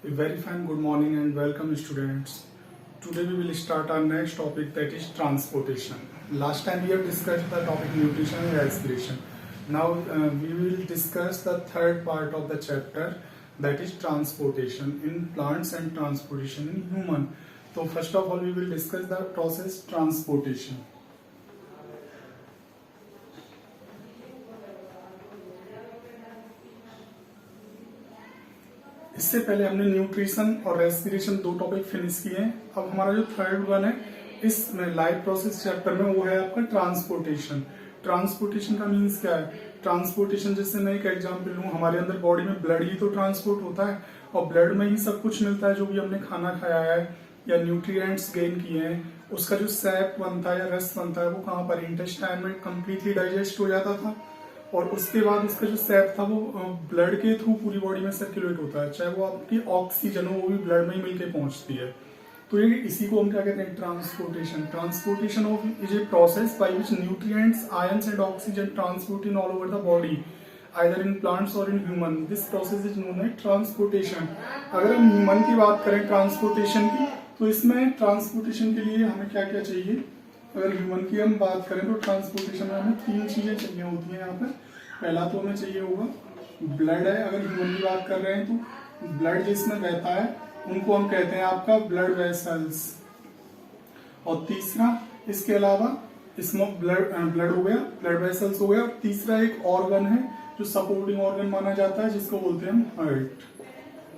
A very fine good morning and welcome students. Today we will start our next topic, that is transportation. Last time we have discussed the topic nutrition and respiration. Now we will discuss the third part of the chapter, that is transportation in plants and transportation in human. So first of all we will discuss the process transportation. इससे पहले हमने nutrition और respiration दो topic finish किए हैं। अब हमारा जो थर्ड वन है इस लाइफ प्रोसेस चैप्टर में वो है आपका ट्रांसपोर्टेशन। ट्रांसपोर्टेशन का मीन्स क्या है? ट्रांसपोर्टेशन जैसे मैं एक एग्जांपल लूँ, हमारे अंदर बॉडी में ब्लड ही तो ट्रांसपोर्ट होता है और ब्लड में ही सब कुछ मिलता है जो भी हमने खाना खाया है या न्यूट्रिएंट्स गेन किए हैं। उसका जो सैप बनता है या रस बनता है वो कहाँ पर, इंटेस्टाइन में कंप्लीटली डाइजेस्ट हो जाता था और उसके बाद उसका जो सैप था वो ब्लड के थ्रू पूरी बॉडी में सर्कुलेट होता है, चाहे वो आपकी ऑक्सीजन हो वो भी ब्लड में ही मिलके पहुंचती है। तो ये इसी को हम क्या कहते हैं? Transportation. Transportation of is a process by which nutrients, ions and oxygen transport in all over the body either in plants और in human. This process is known as transportation. अगर हम ह्यूमन की बात करें ट्रांसपोर्टेशन की, तो इसमें transportation के लिए हमें क्या क्या चाहिए? अगर ह्यूमन की हम बात करें तो ट्रांसपोर्टेशन में हमें तीन चीजें चाहिए होती हैं यहाँ पर। पहला तो हमें चाहिए होगा ब्लड है। अगर ह्यूमन की बात कर रहे हैं तो ब्लड जिसमें बहता है उनको हम कहते हैं आपका ब्लड वेसल्स। और तीसरा, इसके अलावा इसमें ब्लड हो गया, ब्लड वेसल्स हो गया। और तीसरा एक ऑर्गन है जो सपोर्टिंग ऑर्गन माना जाता है जिसको बोलते हैं हम हार्ट।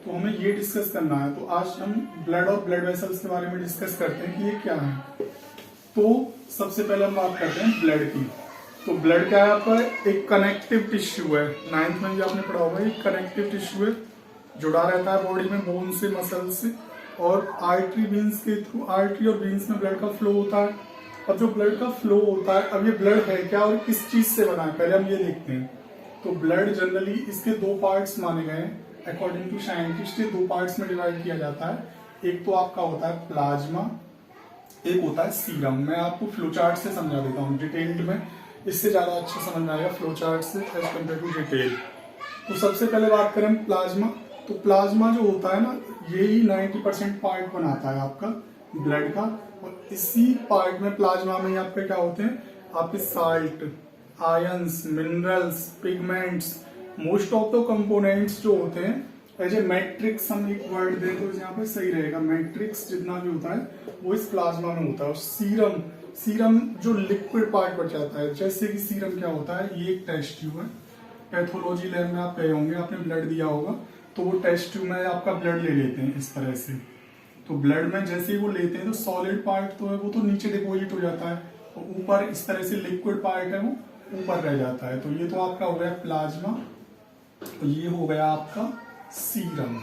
तो हमें ये डिस्कस करना है। तो आज हम ब्लड और ब्लड वेसल्स के बारे में डिस्कस करते हैं कि ये क्या है। तो सबसे पहले हम बात करते हैं ब्लड की। तो ब्लड क्या है आपका? एक कनेक्टिव टिश्यू है। 9th में भी आपने पढ़ा होगा, एक कनेक्टिव टिश्यू है, जुड़ा रहता है बॉडी में बोन से, मसल से और आर्टरी वेन्स के थ्रू। आर्टरी और वेन्स में ब्लड का फ्लो होता है। अब जो ब्लड का फ्लो होता है, अब ये ब्लड है क्या और किस चीज से बना है, पहले हम ये देखते हैं। तो ब्लड जनरली इसके दो पार्ट्स माने गए हैं अकॉर्डिंग टू साइंटिस्ट। ये दो पार्ट्स में डिवाइड किया जाता है। एक तो आपका होता है प्लाज्मा, एक होता है सीरम। मैं आपको फ्लो चार्ट से समझा देता हूँ डिटेल्ड में, इससे ज्यादा अच्छा समझ में आएगा फ्लो चार्ट से एज कम्पेयर टू डिटेल। तो सबसे पहले बात करें प्लाज्मा। तो प्लाज्मा जो होता है ना, यही 90% पार्ट बनाता है आपका ब्लड का। और इसी पार्ट में, प्लाज्मा में आपके क्या होते हैं? आपके salt, ions, minerals, pigments, most of the components जो होते हैं एज ए मैट्रिक्स, हम एक वर्ड दें तो यहाँ पे सही रहेगा, मैट्रिक्स जितना भी होता है वो इस प्लाज्मा में होता है। और सीरम, सीरम जो लिक्विड पार्ट बच जाता है, जैसे कि सीरम क्या होता है? ये एक टेस्ट ट्यूब है। पैथोलॉजी लैब में आप गए होंगे, आपने ब्लड दिया होगा, तो वो टेस्ट ट्यूब में आपका ब्लड ले लेते हैं इस तरह से। तो ब्लड में जैसे ही वो लेते हैं तो सॉलिड पार्ट तो है वो तो नीचे डिपोजिट हो जाता है और ऊपर इस तरह से लिक्विड पार्ट है वो ऊपर रह जाता है। तो ये तो आपका हो गया प्लाज्मा, तो ये हो गया आपका सीरम।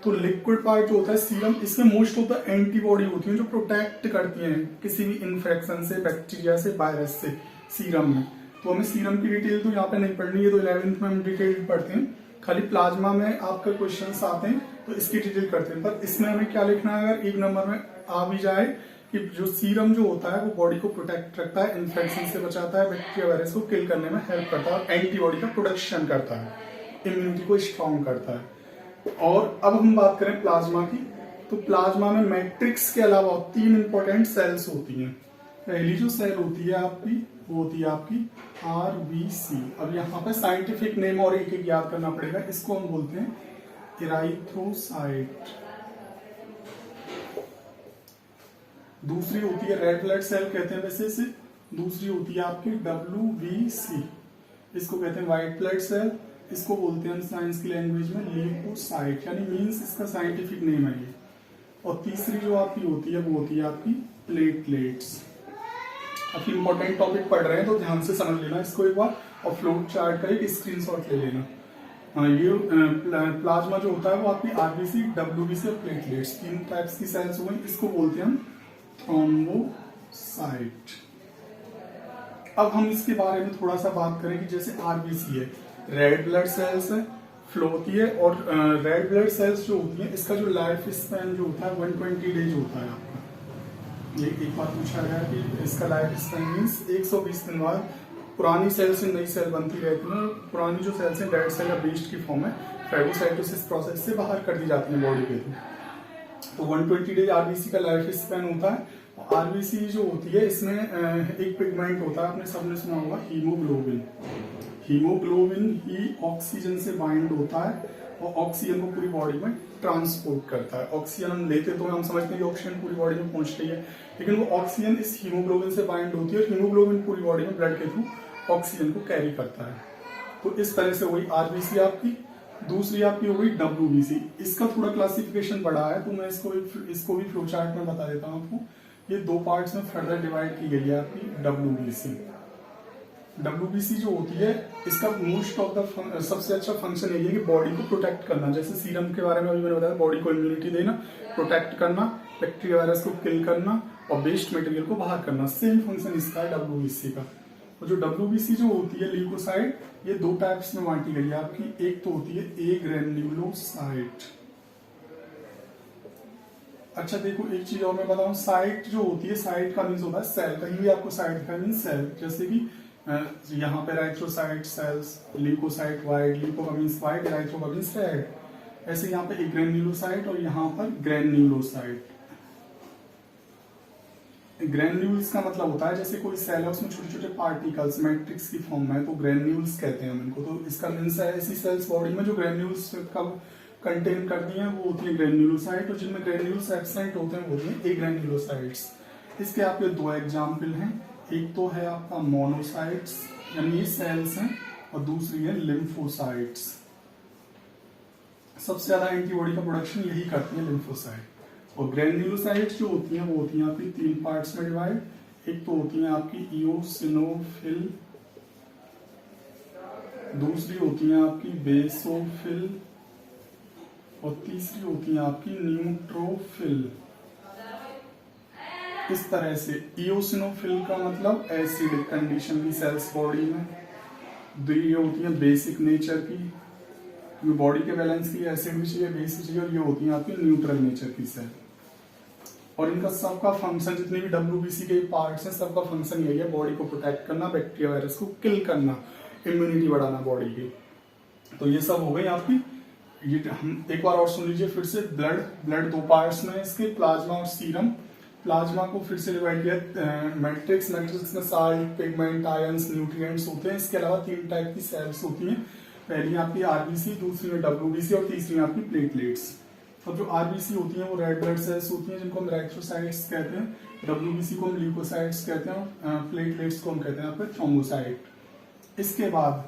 तो लिक्विड पार्ट जो होता है सीरम, इसमें मोस्ट ऑफ द एंटीबॉडी होती है जो प्रोटेक्ट करती हैं किसी भी इन्फेक्शन से, बैक्टीरिया से, वायरस से, सीरम में। तो हमें सीरम की डिटेल तो यहाँ पे नहीं पढ़नी है, तो 11th में हम डिटेल पढ़ते हैं। खाली प्लाज्मा में आपका क्वेश्चंस आते हैं तो इसकी डिटेल करते हैं। पर इसमें हमें क्या लिखना है अगर एक नंबर में आ भी जाए कि जो सीरम जो होता है वो बॉडी को प्रोटेक्ट रखता है, इन्फेक्शन से बचाता है, बैक्टीरिया वायरस को किल करने में हेल्प करता है और एंटीबॉडी का प्रोडक्शन करता है, इम्यूनिटी को स्ट्रॉन्ग करता है। और अब हम बात करें प्लाज्मा की, तो प्लाज्मा में मैट्रिक्स के अलावा 3 इंपॉर्टेंट सेल्स होती हैं। पहली जो सेल होती है आपकी वो होती है आपकी RBC। अब यहाँ पे साइंटिफिक नेम और एक याद करना पड़ेगा, इसको हम बोलते हैं इराइथ्रोसाइट। दूसरी होती है रेड ब्लड सेल कहते हैं वैसे इसे। दूसरी होती है आपकी WBC, इसको कहते हैं व्हाइट ब्लड सेल। इसको बोलते हैं हम साइंस की लैंग्वेज में ल्यूकोसाइट, यानी मींस इसका साइंटिफिक नेम है ये। और तीसरी जो आपकी होती है वो होती है आपकी प्लेटलेट्स। अब इंपॉर्टेंट टॉपिक पढ़ रहे हैं तो ध्यान से समझ लेना इसको एक बार और फ्लो चार्ट का एक स्क्रीनशॉट ले लेना। ये प्लाज्मा जो होता है वो आपकी RBC, WBC और प्लेटलेट्स, 3 टाइप्स की सेल्स हो गई। इसको बोलते हैं हम थ्रोम्बोसाइट। अब हम इसके बारे में थोड़ा सा बात करें कि जैसे RBC है, रेड ब्लड सेल्स है, फ्लो होती है। और रेड ब्लड सेल्स जो होती है इसका जो लाइफ स्पैन जो होता है 120 डेज होता है आपका। ये एक बार पूछा गया कि इसका लाइफ स्पैन मीन्स 120 दिन बाद पुरानी सेल से नई सेल बनती रहती है, पुरानी जो सेल्स हैं डेड सेल या वेस्ट की फॉर्म में फेगोसाइटोसिस प्रोसेस से बाहर कर दी जाती है बॉडी के थ्रू। तो 120 डेज आरबीसी का लाइफ स्पैन होता है। आरबीसी जो होती है इसमें एक पिगमेंट होता है, आपने सबने सुना होगा हीमोग्लोबिन। हीमोग्लोबिन ही ऑक्सीजन से बाइंड होता है और ऑक्सीजन को पूरी बॉडी में ट्रांसपोर्ट करता है। ऑक्सीजन हम लेते तो हम समझते हैं कि ऑक्सीजन पूरी बॉडी में पहुंच रही है, लेकिन वो ऑक्सीजन इस हीमोग्लोबिन से बाइंड होती है और हीमोग्लोबिन पूरी बॉडी में ब्लड के थ्रू ऑक्सीजन को कैरी करता है। तो इस तरह से वही आरबीसी आपकी। दूसरी आपकी हो गई डब्ल्यूबीसी। इसका थोड़ा क्लासिफिकेशन बड़ा है तो मैं इसको भी फ्लो चार्ट में बता देता हूँ आपको। ये दो पार्ट्स में फर्दर डिवाइड की गई है आपकी डब्ल्यूबीसी। डब्ल्यूबीसी जो होती है इसका मोस्ट ऑफ द सबसे अच्छा फंक्शन यही है कि बॉडी को प्रोटेक्ट करना। जैसे सीरम के बारे में अभी मैंने बताया, बॉडी को इम्यूनिटी देना, प्रोटेक्ट करना, बैक्टीरिया वायरस को किल करना और वेस्ट मटेरियल को बाहर करना। सेम फंक्शन इसका है डब्ल्यूबीसी का। और जो डब्ल्यूबीसी जो होती है ल्यूकोसाइट, ये दो टाइप्स में बांटी गई है आपकी। एक तो होती है ए ग्रेन्युलोसाइट। अच्छा देखो एक चीज और मैं बताऊं, साइट जो होती है, साइट का मीन्स होता है सेल। कहीं भी आपको साइट का मीन्स सेल, जैसे कि यहाँ पे एराइथ्रोसाइट सेल्स, ल्यूकोसाइट वाइट, ल्यूको का मीन्स वाइट, एराइथ्रो का मीन्स रेड। ऐसे यहाँ पे एक ग्रेन्युलोसाइट और यहाँ पर ग्रेन्युलोसाइट। ग्रेन्यूल्स का मतलब होता है जैसे कोई सेल है उसमें छोटे छोटे पार्टिकल्स मैट्रिक्स की फॉर्म में, तो ग्रेन्यूल्स कहते हैं हम इनको। तो इसका मीन्स है ऐसी सेल्स बॉडी में जो ग्रेन्यूल्स का कंटेन करती हैं वो होती है ग्रेन्युलोसाइट, और जिनमें ग्रेन्यूल्स एब्सेंट होते हैं वो होती है एग्रेन्युलोसाइट्स। इसके आपके दो एग्जाम्पल हैं। एक तो है आपका मोनोसाइट्स, यानी ये सेल्स हैं, और दूसरी है लिम्फोसाइट्स। सबसे ज्यादा एंटीबॉडी का प्रोडक्शन यही करती है लिम्फोसाइट। और ग्रेन्युलोसाइट्स जो होती हैं वो होती हैं आपकी तीन पार्ट्स में डिवाइड। एक तो होती है आपकी इओसिनोफिल, दूसरी होती है आपकी बेसोफिल, और तीसरी होती है आपकी न्यूट्रोफिल। इस तरह से इओसिनोफिल का मतलब एसिडिक कंडीशन की सेल्स बॉडी में, ये होती है बेसिक नेचर की, बॉडी के बैलेंस की एसिड भी चाहिए, बेस भी चाहिए, और ये होती है आपकी न्यूट्रल नेचर की सेल। और इनका सबका फंक्शन, जितने भी डब्ल्यूबीसी के पार्ट्स हैं, सबका फंक्शन यही है, बॉडी को प्रोटेक्ट करना, बैक्टीरिया वायरस को किल करना, इम्यूनिटी बढ़ाना बॉडी की। तो ये सब हो गई आपकी। ये हम एक बार और सुन लीजिए फिर से। ब्लड दो पार्ट्स में इसके, प्लाज्मा और सीरम। प्लाज्मा को फिर से डिवाइड किया मैट्रिक्स में साल्ट, पिगमेंट, आयंस, न्यूट्रिएंट्स होते हैं। इसके अलावा तीन टाइप की सेल्स होती हैं। पहली आपकी आरबीसी, दूसरी में डब्ल्यूबीसी और तीसरी में आपकी प्लेटलेट्स। और जो आरबीसी होती हैं वो रेड ब्लड सेल्स होती हैं जिनको हम एराइथ्रोसाइट्स कहते हैं, डब्ल्यूबीसी को हम ल्यूकोसाइट्स कहते हैं, और प्लेटलेट्स को हम कहते हैं आपके थ्रोम्बोसाइट। इसके बाद